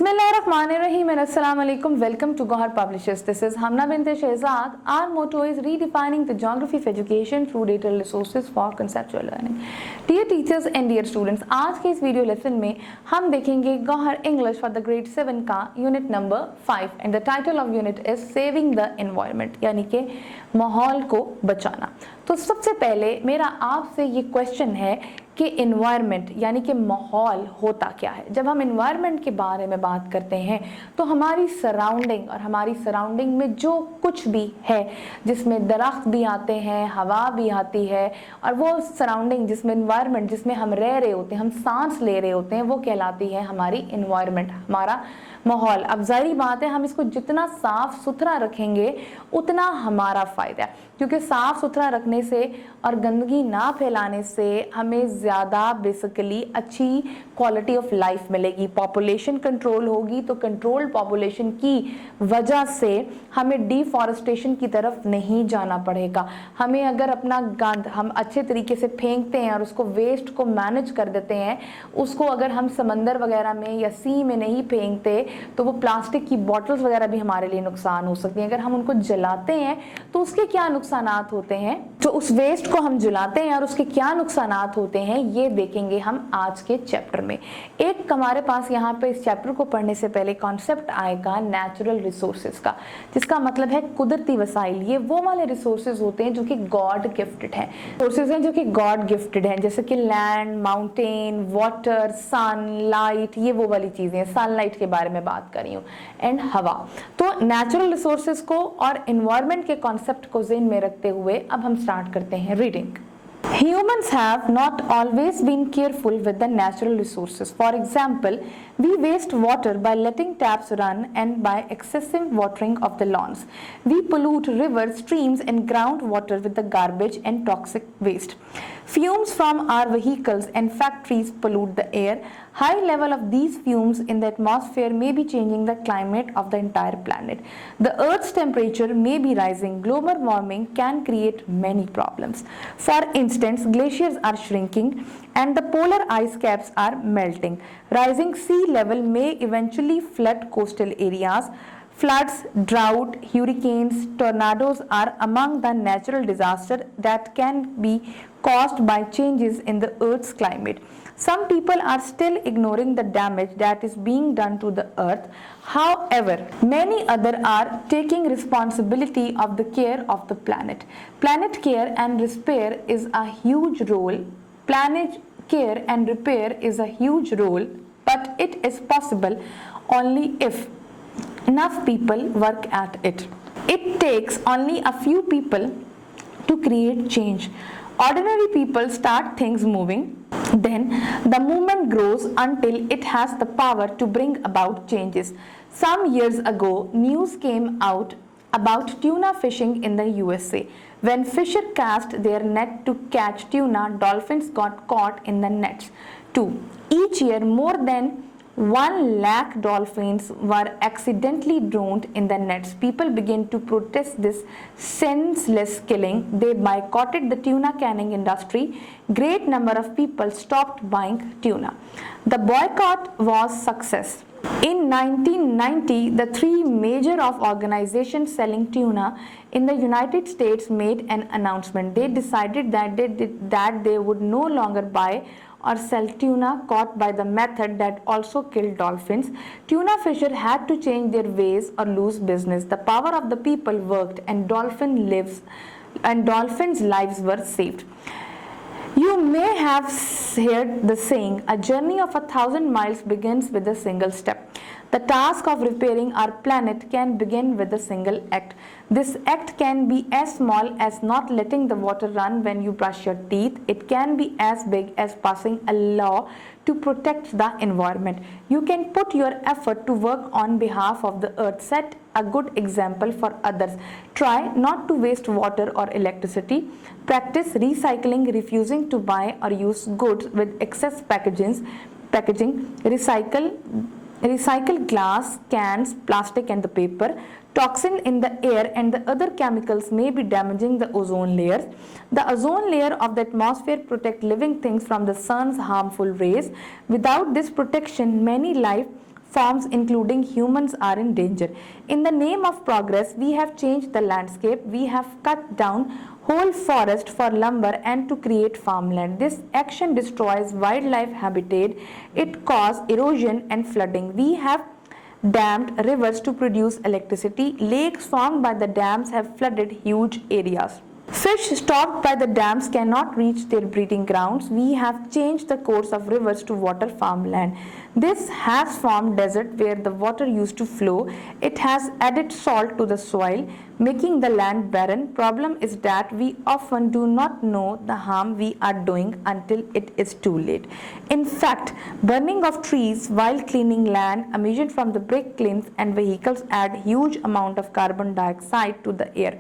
Bismillahirrahmanirrahim and Assalamu alaikum. Welcome to Gohar Publishers. This is Hamna bint Shehzad. Our motto is redefining the geography of education through data resources for conceptual learning. Dear teachers and dear students, आज के इस video lesson में हम देखेंगे Gauhar English for the grade 7 का unit number 5 and the title of unit is saving the environment, यानी कि माहौल को बचाना। तो सबसे पहले मेरा आपसे ये क्वेश्चन है कि एनवायरनमेंट यानी कि माहौल होता क्या है। जब हम एनवायरनमेंट के बारे में बात करते हैं तो हमारी सराउंडिंग और हमारी सराउंडिंग में जो कुछ भी है, जिसमें दरख्त भी आते हैं, हवा भी आती है, और वो सराउंडिंग जिसमें एनवायरनमेंट जिसमें हम रह रहे होते हैं, हम सांस ले रहे होते हैं, वो कहलाती है हमारी एनवायरनमेंट, हमारा माहौल। अब जाहिर बात है हम इसको जितना साफ सुथरा रखेंगे उतना हमारा फ़ायदा है, क्योंकि साफ सुथरा रखने से और गंदगी ना फैलाने से हमें ज़्यादा बेसिकली अच्छी क्वालिटी ऑफ लाइफ मिलेगी। पॉपुलेशन कंट्रोल होगी, तो कंट्रोल पॉपुलेशन की वजह से हमें डिफॉरेस्टेशन की तरफ नहीं जाना पड़ेगा। हमें अगर अपना गंद हम अच्छे तरीके से फेंकते हैं और उसको वेस्ट को मैनेज कर देते हैं, उसको अगर हम समंदर वगैरह में या सी में नहीं फेंकते तो वो प्लास्टिक की बॉटल्स वगैरह भी हमारे लिए नुकसान हो सकती हैं। अगर हम उनको जलाते हैं तो उसके क्या नुकसानात होते हैं, तो उस वेस्ट को हम जलाते हैं और उसके क्या नुकसानात होते हैं, ये देखेंगे हम आज के चैप्टर में। एक हमारे पास यहाँ पे इस चैप्टर को पढ़ने से पहले कॉन्सेप्ट आएगा नेचुरल रिसोर्सेज का, जिसका मतलब है कुदरती वसाइल। ये वो वाले रिसोर्सेज होते हैं जो कि गॉड गिफ्टेड हैं, रिसोर्सेज हैं जो कि गॉड गिफ्टेड हैं, जैसे कि लैंड, माउंटेन, वाटर, सन, लाइट, ये वो वाली चीजें, सनलाइट के बारे में बात कर रही हूँ, एंड हवा। तो नेचुरल रिसोर्सेज को और एनवायरनमेंट के कॉन्सेप्ट को ज़हन में रखते हुए अब हम स्टार्ट करते हैं reading. Humans have not always been careful with the natural resources. For example, we waste water by letting taps run and by excessive watering of the lawns. We pollute rivers, streams and groundwater with the garbage and toxic waste. Fumes from our vehicles and factories pollute the air. High level of these fumes in the atmosphere may be changing the climate of the entire planet. The Earth's temperature may be rising. Global warming can create many problems. For instance, glaciers are shrinking and the polar ice caps are melting. Rising sea level may eventually flood coastal areas. Floods, drought, hurricanes, tornadoes are among the natural disasters that can be caused by changes in the Earth's climate. Some people are still ignoring the damage that is being done to the Earth. However, many others are taking responsibility of the care of the planet. Planet care and repair is a huge role. Planet care and repair is a huge role, but it is possible only if enough people work at it. It takes only a few people to create change. Ordinary people start things moving, then the movement grows until it has the power to bring about changes. Some years ago, news came out about tuna fishing in the USA. When fishers cast their net to catch tuna, dolphins got caught in the nets too. Each year, more than 1 lakh dolphins were accidentally drowned in the nets. People began to protest this senseless killing. They boycotted the tuna canning industry. Great number of people stopped buying tuna. The boycott was success. In 1990, the 3 major of organizations selling tuna in the United States made an announcement. They decided that they would no longer buy or sell tuna caught by the method that also killed dolphins. Tuna fishers had to change their ways or lose business. The power of the people worked and dolphins' lives were saved. You may have heard the saying, a journey of 1,000 miles begins with a single step. The task of repairing our planet can begin with a single act. This act can be as small as not letting the water run when you brush your teeth. It can be as big as passing a law to protect the environment. You can put your effort to work on behalf of the earth. Set a good example for others. Try not to waste water or electricity. Practice recycling, refusing to buy or use goods with excess packaging. Recycle glass, cans, plastic and the paper. Toxin in the air and the other chemicals may be damaging the ozone layers. The ozone layer of the atmosphere protects living things from the sun's harmful rays. Without this protection, many life forms including humans are in danger. In the name of progress, we have changed the landscape. We have cut down whole forest for lumber and to create farmland. This action destroys wildlife habitat. It causes erosion and flooding. We have dammed rivers to produce electricity. Lakes formed by the dams have flooded huge areas. Fish stocked by the dams cannot reach their breeding grounds. We have changed the course of rivers to water farmland. This has formed desert where the water used to flow. It has added salt to the soil, making the land barren. Problem is that we often do not know the harm we are doing until it is too late. In fact, burning of trees while cleaning land, emission from the brick kilns and vehicles add huge amount of carbon dioxide to the air.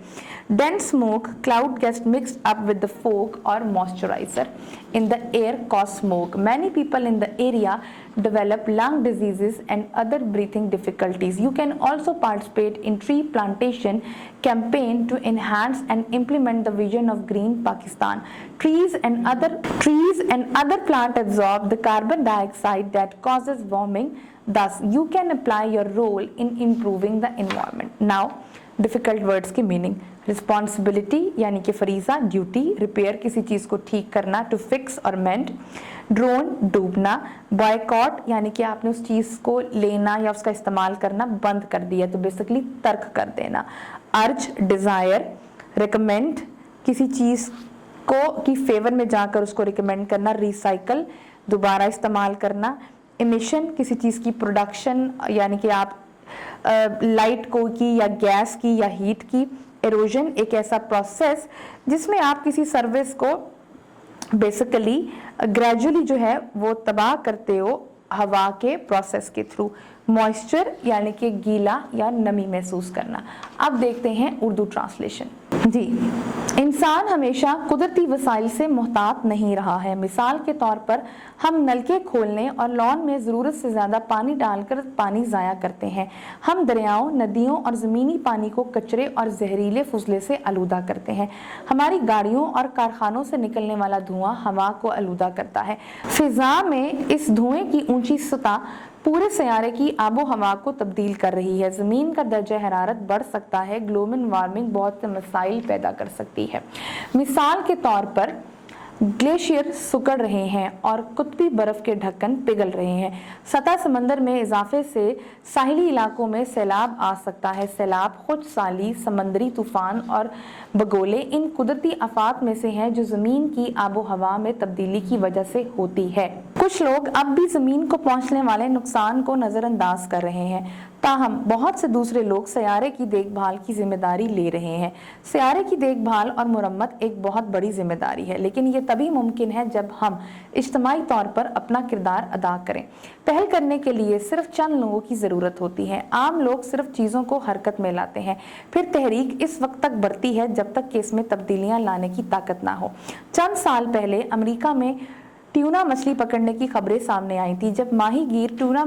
Dense smoke cloud gets mixed up with the fog or moisturizer in the air cause smoke. Many people in the area develop lung diseases and other breathing difficulties. You can also participate in tree plantation campaign to enhance and implement the vision of Green Pakistan. Trees and other plant absorb the carbon dioxide that causes warming. Thus, you can apply your role in improving the environment. Now, difficult words की meaning. Responsibility यानी कि फरीज़ा, duty. Repair किसी चीज़ को ठीक करना, to fix और मेंट. Drone डूबना. Boycott यानी कि आपने उस चीज़ को लेना या उसका इस्तेमाल करना बंद कर दिया, तो बेसिकली तर्क कर देना. अर्ज डिज़ायर. रिकमेंड किसी चीज़ को की फेवर में जाकर उसको रिकमेंड करना. रिसाइकल दोबारा इस्तेमाल करना. इमिशन किसी चीज़ की प्रोडक्शन यानी कि आप लाइट को की या गैस की या हीट की. एरोजन एक ऐसा प्रोसेस जिसमें आप किसी सर्विस को बेसिकली ग्रेजुअली जो है वो तबाह करते हो हवा के प्रोसेस के थ्रू. मॉइस्चर यानी कि गीला या नमी महसूस करना. अब देखते हैं उर्दू ट्रांसलेशन. जी, इंसान हमेशा कुदरती वसाइल से मोहतात नहीं रहा है. मिसाल के तौर पर हम नलके खोलने और लॉन में ज़रूरत से ज़्यादा पानी डालकर पानी ज़ाया करते हैं. हम दरियाओं, नदियों और ज़मीनी पानी को कचरे और जहरीले फुजले से आलूदा करते हैं. हमारी गाड़ियों और कारखानों से निकलने वाला धुआं हवा को आलूदा करता है. फिज़ा में इस धुएं की ऊंची सतह पूरे सैयारे की आबो हवा को तब्दील कर रही है. ज़मीन का दर्जा हरारत बढ़ सकता है. ग्लोबल वार्मिंग बहुत से मसाइल पैदा कर सकती है. मिसाल के तौर पर ग्लेशियर सिकुड़ रहे हैं और कुतबी बर्फ के ढक्कन पिघल रहे हैं. सतह समंदर में इजाफे से साहिली इलाकों में सैलाब आ सकता है. सैलाब, खुशसाली, समंदरी तूफान और बगोले इन कुदरती आफात में से हैं जो ज़मीन की आबो हवा में तब्दीली की वजह से होती है. कुछ लोग अब भी ज़मीन को पहुंचने वाले नुकसान को नज़रअंदाज कर रहे हैं, ताहम बहुत से दूसरे लोग सैयारे की देखभाल की जिम्मेदारी ले रहे हैं. सैयारे की देखभाल और मुरम्मत एक बहुत बड़ी जिम्मेदारी है, लेकिन ये तभी मुमकिन है जब हम इज्तिमाई तौर पर अपना किरदार अदा करें. पहल करने के लिए सिर्फ चंद लोगों की ज़रूरत होती है. आम लोग सिर्फ चीज़ों को हरकत में लाते हैं, फिर तहरीक इस वक्त तक बढ़ती है जब तक कि इसमें तब्दीलियाँ लाने की ताकत ना हो. चंद साल पहले अमेरिका में ट्यूना मछली पकड़ने की खबरें सामने आई थी. जब माहीगीर ट्यूना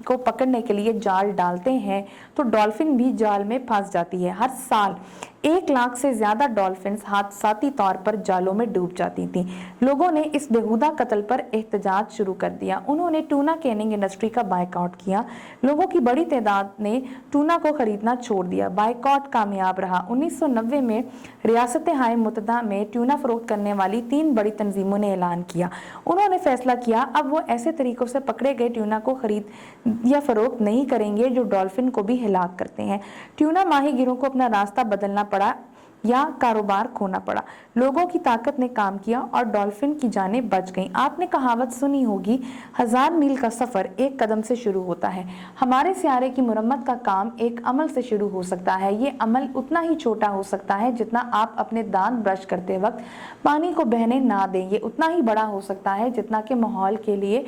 को पकड़ने के लिए जाल डालते हैं तो डॉल्फिन भी जाल में फंस जाती है. हर साल 1 लाख से ज़्यादा डॉल्फिन्स हादसाती तौर पर जालों में डूब जाती थीं. लोगों ने इस बेहुदा कत्ल पर एहतजाज शुरू कर दिया. उन्होंने टूना कैनिंग इंडस्ट्री का बायकॉट किया. लोगों की बड़ी तादाद ने टूना को खरीदना छोड़ दिया. बायकॉट कामयाब रहा. 1990 में रियासत हाय मुत्तहदा में टूना फरोख्त करने वाली 3 बड़ी तंजीमों ने ऐलान किया. उन्होंने फैसला किया अब वो ऐसे तरीकों से पकड़े गए ट्यूना को खरीद या फरोख्त नहीं करेंगे जो डॉल्फिन को भी हिलाक करते हैं. ट्यूना माहीगीरों को अपना रास्ता बदलना पड़ा या कारोबार खोना पड़ा. लोगों की ताकत ने काम किया और डॉल्फिन की जानें बच गईं. आपने कहावत सुनी होगी, 1000 मील का सफ़र एक कदम से शुरू होता है. हमारे सियारे की मुरम्मत का काम एक अमल से शुरू हो सकता है. ये अमल उतना ही छोटा हो सकता है जितना आप अपने दांत ब्रश करते वक्त पानी को बहने ना दें. ये उतना ही बड़ा हो सकता है जितना कि माहौल के लिए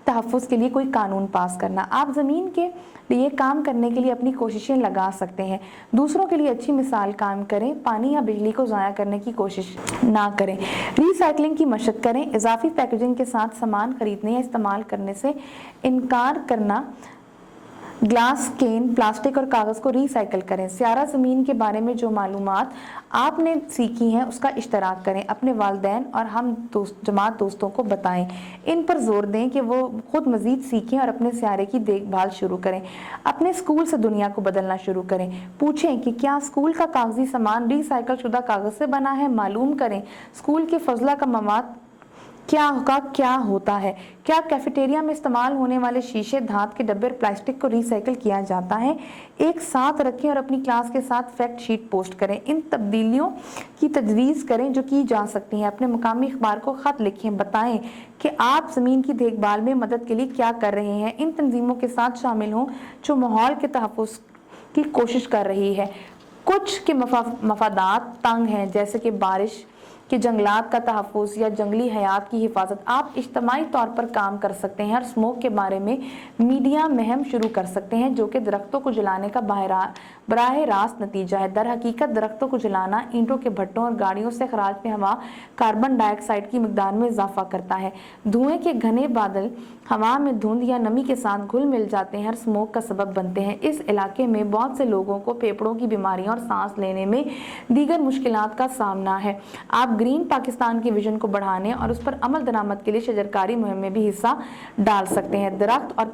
तहफ़्फ़ुज़ के लिए कोई कानून पास करना. आप ज़मीन के लिए काम करने के लिए अपनी कोशिशें लगा सकते हैं. दूसरों के लिए अच्छी मिसाल कायम करें. पानी या बिजली को ज़ाया करने की कोशिश ना करें. रिसाइकलिंग की मशक करें. इजाफी पैकेजिंग के साथ सामान खरीदने या इस्तेमाल करने से इनकार करना ग्लास, केन, प्लास्टिक और कागज़ को रिसाइकिल करें। स्यारा ज़मीन के बारे में जो मालूमात आपने सीखी हैं उसका इश्तराक करें, अपने वालिदैन और हम जमात दोस्तों को बताएं। इन पर जोर दें कि वो खुद मज़ीद सीखें और अपने स्यारे की देखभाल शुरू करें। अपने स्कूल से दुनिया को बदलना शुरू करें। पूछें कि क्या स्कूल का कागजी सामान रिसाइकिल शुदा कागज़ से बना है, मालूम करें। स्कूल के फजला का मवाद क्या होता है। क्या कैफेटेरिया में इस्तेमाल होने वाले शीशे, धात के डब्बे और प्लास्टिक को रिसाइकिल किया जाता है। एक साथ रखें और अपनी क्लास के साथ फैक्ट शीट पोस्ट करें। इन तब्दीलियों की तजवीज़ करें जो की जा सकती हैं। अपने मुकामी अखबार को ख़त लिखें, बताएं कि आप ज़मीन की देखभाल में मदद के लिए क्या कर रहे हैं। इन तंजीमों के साथ शामिल हों जो माहौल के तहफ़्फ़ुज़ की कोशिश कर रही है। कुछ के मफादात तंग हैं, जैसे कि बारिश कि जंगलात का तहफ़्फ़ुज़ या जंगली हयात की हिफाजत। आप इज्तमाई तौर पर काम कर सकते हैं और स्मोक के बारे में मीडिया मुहिम शुरू कर सकते हैं जो कि दरख्तों को जलाने का बराह रास्त नतीजा है। दर हकीकत दरख्तों को जलाना ईंटों के भट्टों और गाड़ियों से खराज में हवा कार्बन डाइऑक्साइड की मिकदार में इजाफा करता है। धुएं के घने बादल हवा में धुंध या नमी के साथ घुल मिल जाते हैं और स्मोक का सबब बनते हैं। इस इलाके में बहुत से लोगों को फेफड़ों की बीमारियां और सांस लेने में दीगर मुश्किलात का सामना है। आप ग्रीन पाकिस्तान के विजन को बढ़ाने और उस पर अमल दरामद के लिए शजरकारी मुहिम में भी हिस्सा डाल सकते हैं। दरख्त और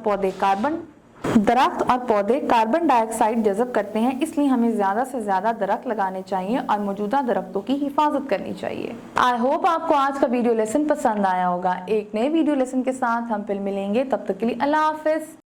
पौधे कार्बन डाइऑक्साइड जज़ब करते हैं, इसलिए हमें ज़्यादा से ज़्यादा दरख्त लगाने चाहिए और मौजूदा दरख्तों की हिफाजत करनी चाहिए। आई होप आपको आज का वीडियो लेसन पसंद आया होगा। एक नए वीडियो लेसन के साथ हम फिर मिलेंगे, तब तक के लिए अल्लाह हाफिज़।